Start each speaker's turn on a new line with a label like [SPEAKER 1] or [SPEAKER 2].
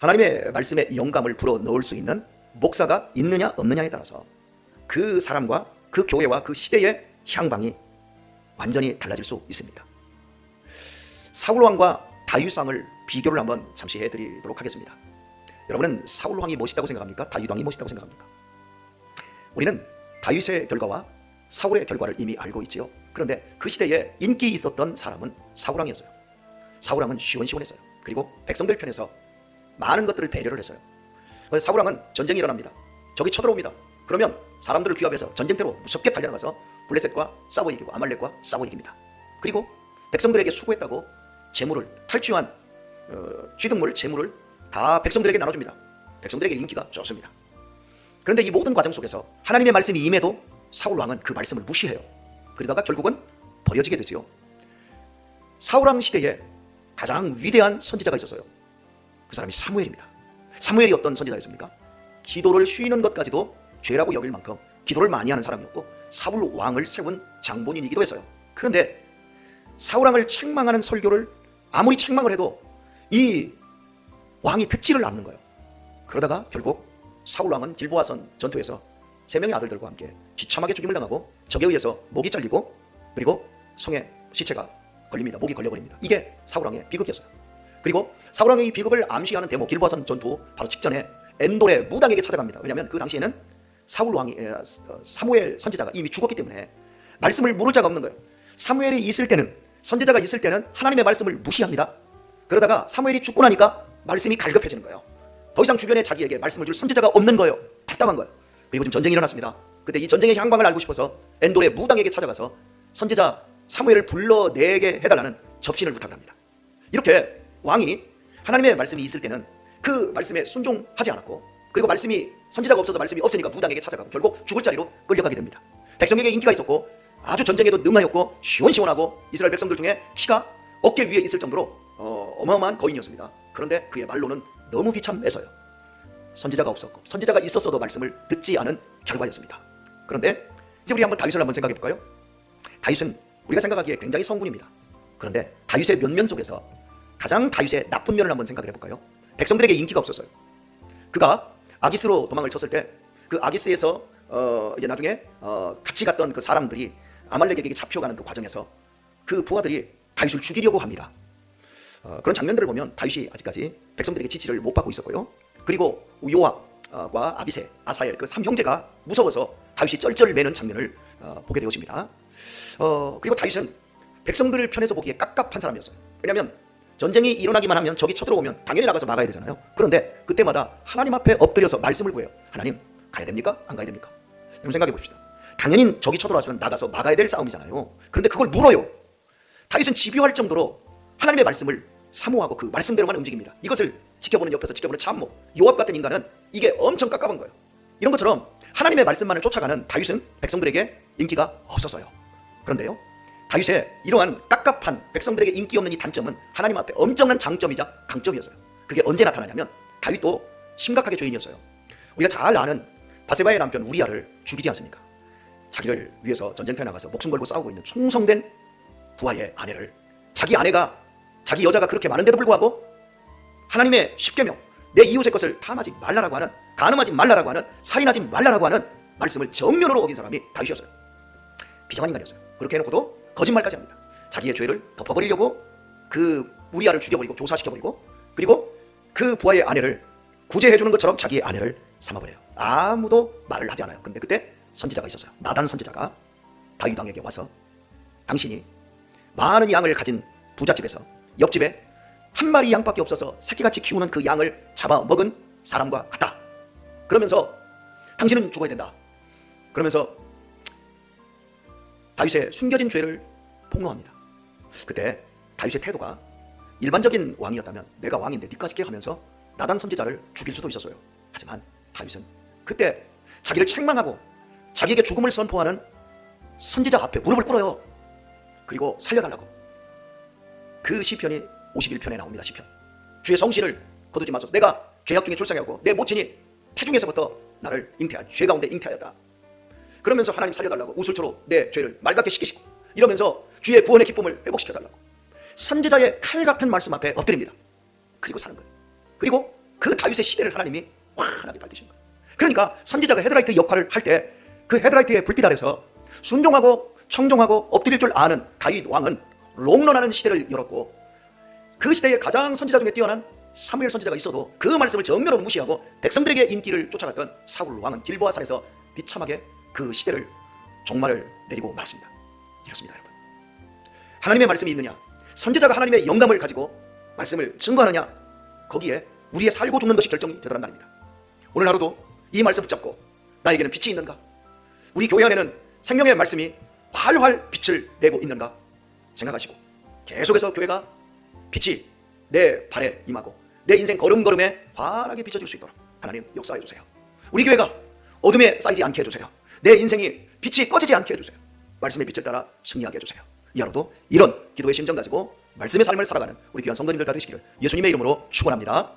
[SPEAKER 1] 하나님의 말씀에 영감을 불어 넣을 수 있는 목사가 있느냐 없느냐에 따라서 그 사람과 그 교회와 그 시대의 향방이 완전히 달라질 수 있습니다. 사울왕과 다윗왕을 비교를 한번 잠시 해드리도록 하겠습니다. 여러분은 사울왕이 멋있다고 생각합니까? 다윗왕이 멋있다고 생각합니까? 우리는 다윗의 결과와 사울의 결과를 이미 알고 있지요. 그런데 그 시대에 인기 있었던 사람은 사울왕이었어요. 사울왕은 시원시원했어요. 그리고 백성들 편에서 많은 것들을 배려를 했어요. 사울왕은 전쟁이 일어납니다. 적이 쳐들어옵니다. 그러면 사람들을 규합해서 전쟁터로 무섭게 달려나가서 블레셋과 싸워 이기고 아말렉과 싸워 이깁니다. 그리고 백성들에게 수고했다고 재물을 탈취한 취득물, 재물을 다 백성들에게 나눠줍니다. 백성들에게 인기가 좋습니다. 그런데 이 모든 과정 속에서 하나님의 말씀이 임해도 사울왕은 그 말씀을 무시해요. 그러다가 결국은 버려지게 되지요. 사울왕 시대에 가장 위대한 선지자가 있었어요. 그 사람이 사무엘입니다. 사무엘이 어떤 선지자였습니까? 기도를 쉬는 것까지도 죄라고 여길 만큼 기도를 많이 하는 사람이었고 사울왕을 세운 장본인이기도 했어요. 그런데 사울왕을 책망하는 설교를 아무리 책망을 해도 이 왕이 듣지를 않는 거예요. 그러다가 결국 사울왕은 길보아선 전투에서 3명의 아들들과 함께 비참하게 죽임을 당하고 적에 의해서 목이 잘리고 그리고 성에 시체가 걸립니다. 목이 걸려버립니다. 이게 사울왕의 비극이었어요. 그리고 사울왕의 이 비극을 암시하는 대목, 길보아선 전투 바로 직전에 엔돌의 무당에게 찾아갑니다. 왜냐하면 그 당시에는 사울왕이 사무엘 선지자가 이미 죽었기 때문에 말씀을 물을 자가 없는 거예요. 사무엘이 있을 때는, 선지자가 있을 때는 하나님의 말씀을 무시합니다. 그러다가 사무엘이 죽고 나니까 말씀이 갈급해지는 거예요. 더 이상 주변에 자기에게 말씀을 줄 선지자가 없는 거예요. 답답한 거예요. 그리고 지금 전쟁이 일어났습니다. 그때 이 전쟁의 향방을 알고 싶어서 엔돌의 무당에게 찾아가서 선지자 사무엘을 불러내게 해달라는 접신을 부탁을 합니다. 이렇게 왕이 하나님의 말씀이 있을 때는 그 말씀에 순종하지 않았고, 그리고 말씀이 선지자가 없어서 말씀이 없으니까 무당에게 찾아가고 결국 죽을 자리로 끌려가게 됩니다. 백성에게 인기가 있었고 아주 전쟁에도 능하였고 시원시원하고 이스라엘 백성들 중에 키가 어깨 위에 있을 정도로 어마어마한 거인이었습니다. 그런데 그의 말로는 너무 비참해서요. 선지자가 없었고 선지자가 있었어도 말씀을 듣지 않은 결과였습니다. 그런데 이제 우리 한번 다윗을 한번 생각해 볼까요? 다윗은 우리가 생각하기에 굉장히 성군입니다. 그런데 다윗의 면면 속에서 가장 다윗의 나쁜 면을 한번 생각을 해볼까요? 백성들에게 인기가 없었어요. 그가 아기스로 도망을 쳤을 때 그 아기스에서 이제 나중에 같이 갔던 그 사람들이 아말렉에게 잡혀가는 그 과정에서 그 부하들이 다윗을 죽이려고 합니다. 그런 장면들을 보면 다윗이 아직까지 백성들에게 지지를 못 받고 있었고요. 그리고 요압과 아비새, 아사엘 그 3형제가 무서워서 다윗이 쩔쩔매는 장면을 보게 되었습니다. 그리고 다윗은 백성들 편에서 보기에 깝깝한 사람이었어요. 왜냐하면 전쟁이 일어나기만 하면 적이 쳐들어오면 당연히 나가서 막아야 되잖아요. 그런데 그때마다 하나님 앞에 엎드려서 말씀을 구해요. 하나님, 가야 됩니까? 안 가야 됩니까? 여러분 생각해 봅시다. 당연히 적이 쳐들어왔으면 나가서 막아야 될 싸움이잖아요. 그런데 그걸 물어요. 다윗은 집요할 정도로 하나님의 말씀을 사모하고 그 말씀대로만 움직입니다. 이것을 지켜보는 옆에서 지켜보는 참모 요압 같은 인간은 이게 엄청 깝깝한 거예요. 이런 것처럼 하나님의 말씀만을 쫓아가는 다윗은 백성들에게 인기가 없었어요. 그런데요, 다윗의 이러한 깝깝한 백성들에게 인기 없는 이 단점은 하나님 앞에 엄청난 장점이자 강점이었어요. 그게 언제 나타나냐면 다윗도 심각하게 죄인이었어요. 우리가 잘 아는 바세바의 남편 우리아를 죽이지 않습니까? 자기를 위해서 전쟁터에 나가서 목숨 걸고 싸우고 있는 충성된 부하의 아내를 자기 아내가 자기 여자가 그렇게 많은데도 불구하고 하나님의 십계명 내 이웃의 것을 탐하지 말라라고 하는, 간음하지 말라라고 하는, 살인하지 말라라고 하는 말씀을 정면으로 어긴 사람이 다윗이었어요. 비정한 인간이었어요. 그렇게 해놓고도 거짓말까지 합니다. 자기의 죄를 덮어버리려고 그 우리아를 죽여버리고 교사시켜버리고 그리고 그 부하의 아내를 구제해주는 것처럼 자기의 아내를 삼아버려요. 아무도 말을 하지 않아요. 그런데 그때 선지자가 있었어요. 나단 선지자가 다윗 왕에게 와서 당신이 많은 양을 가진 부잣집에서 옆집에 한 마리 양밖에 없어서 새끼같이 키우는 그 양을 잡아먹은 사람과 같다. 그러면서 당신은 죽어야 된다. 그러면서 다윗의 숨겨진 죄를 폭로합니다. 그때 다윗의 태도가 일반적인 왕이었다면 내가 왕인데 니까지 하면서 나단 선지자를 죽일 수도 있었어요. 하지만 다윗은 그때 자기를 책망하고 자기에게 죽음을 선포하는 선지자 앞에 무릎을 꿇어요. 그리고 살려달라고. 그 시편이 51편에 나옵니다. 시편. 주의 성신을 거두지 마소서. 내가 죄악 중에 출생하고 내 모친이 태중에서부터 나를 잉태한 죄 가운데 잉태하였다. 그러면서 하나님 살려달라고 우슬초로 내 죄를 맑게 씻기시고 이러면서 주의 구원의 기쁨을 회복시켜달라고 선지자의 칼 같은 말씀 앞에 엎드립니다. 그리고 사는 거예요. 그리고 그 다윗의 시대를 하나님이 환하게 밝히신 거예요. 그러니까 선지자가 헤드라이트 역할을 할 때 그 헤드라이트의 불빛 아래서 순종하고 청종하고 엎드릴 줄 아는 다윗 왕은 롱런하는 시대를 열었고, 그 시대에 가장 선지자 중에 뛰어난 사무엘 선지자가 있어도 그 말씀을 정면으로 무시하고 백성들에게 인기를 쫓아갔던 사울 왕은 길보아 산에서 비참하게 그 시대를 종말을 내리고 말았습니다. 이렇습니다, 여러분. 하나님의 말씀이 있느냐, 선지자가 하나님의 영감을 가지고 말씀을 증거하느냐, 거기에 우리의 살고 죽는 것이 결정이 되더란 말입니다. 오늘 하루도 이 말씀 붙잡고 나에게는 빛이 있는가? 우리 교회 안에는 생명의 말씀이 활활 빛을 내고 있는가 생각하시고, 계속해서 교회가 빛이 내 발에 임하고 내 인생 걸음걸음에 환하게 비춰줄 수 있도록 하나님 역사해 주세요. 우리 교회가 어둠에 쌓이지 않게 해주세요. 내 인생이 빛이 꺼지지 않게 해주세요. 말씀의 빛을 따라 승리하게 해주세요. 이 하루도 이런 기도의 심정 가지고 말씀의 삶을 살아가는 우리 귀한 성도님들 다 되시기를 예수님의 이름으로 축원합니다.